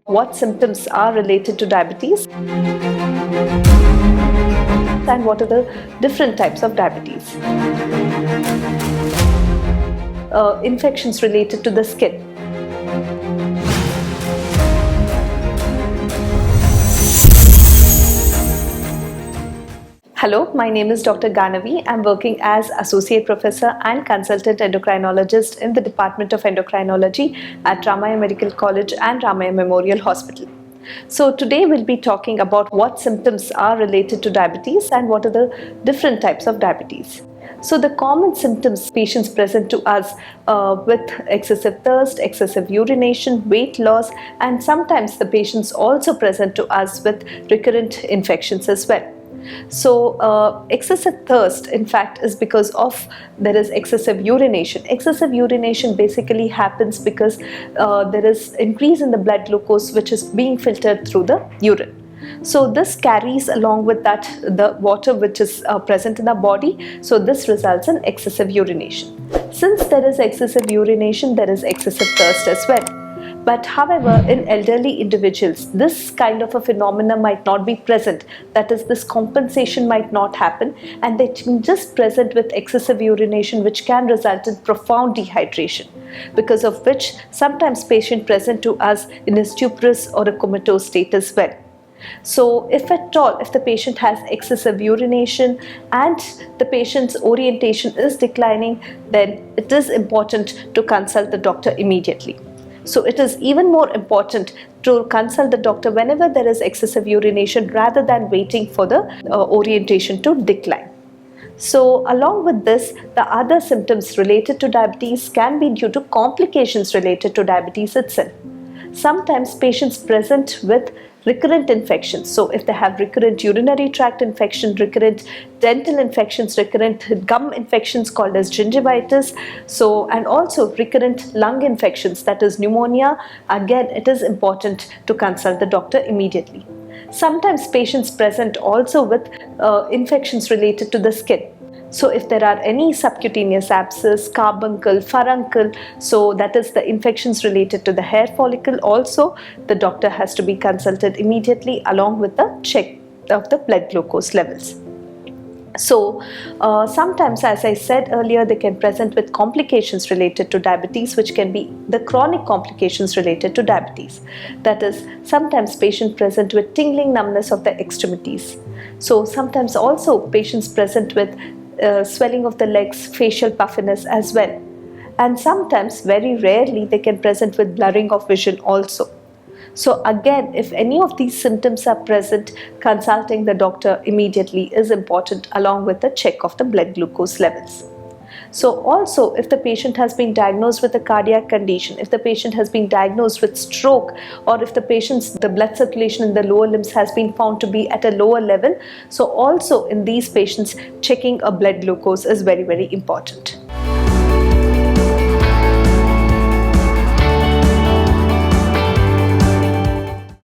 What symptoms are related to diabetes and what are the different types of diabetes. Infections related to the skin. Hello, my name is Dr. Ganavi. I'm working as Associate Professor and Consultant Endocrinologist in the Department of Endocrinology at Ramaya Medical College and Ramaya Memorial Hospital. So today we'll be talking about what symptoms are related to diabetes and what are the different types of diabetes. So the common symptoms patients present to us with excessive thirst, excessive urination, weight loss, and sometimes the patients also present to us with recurrent infections as well. So excessive thirst in fact is because of there is excessive urination. Excessive urination basically happens because there is increase in the blood glucose which is being filtered through the urine. So this carries along with that the water which is present in the body. So this results in excessive urination. Since there is excessive urination, there is excessive thirst as well. But however, in elderly individuals, this kind of a phenomena might not be present. That is, this compensation might not happen, and they can just present with excessive urination, which can result in profound dehydration, because of which sometimes patient present to us in a stuporous or a comatose state as well. So if at all, if the patient has excessive urination and the patient's orientation is declining, then it is important to consult the doctor immediately. So it is even more important to consult the doctor whenever there is excessive urination rather than waiting for the orientation to decline. So along with this, the other symptoms related to diabetes can be due to complications related to diabetes itself. Sometimes patients present with recurrent infections. So if they have recurrent urinary tract infection, recurrent dental infections, recurrent gum infections called as gingivitis, so and also recurrent lung infections, that is pneumonia, again it is important to consult the doctor immediately. Sometimes patients present also with infections related to the skin. So if there are any subcutaneous abscess, carbuncle, furuncle, so that is the infections related to the hair follicle, also the doctor has to be consulted immediately along with the check of the blood glucose levels. So sometimes, as I said earlier, they can present with complications related to diabetes, which can be the chronic complications related to diabetes. That is, sometimes patient present with tingling, numbness of the extremities. So sometimes also patients present with swelling of the legs, facial puffiness as well. And sometimes, very rarely, they can present with blurring of vision also. So again, if any of these symptoms are present, consulting the doctor immediately is important along with the check of the blood glucose levels. So also, if the patient has been diagnosed with a cardiac condition, if the patient has been diagnosed with stroke, or if the blood circulation in the lower limbs has been found to be at a lower level, so also in these patients, checking a blood glucose is very, very important.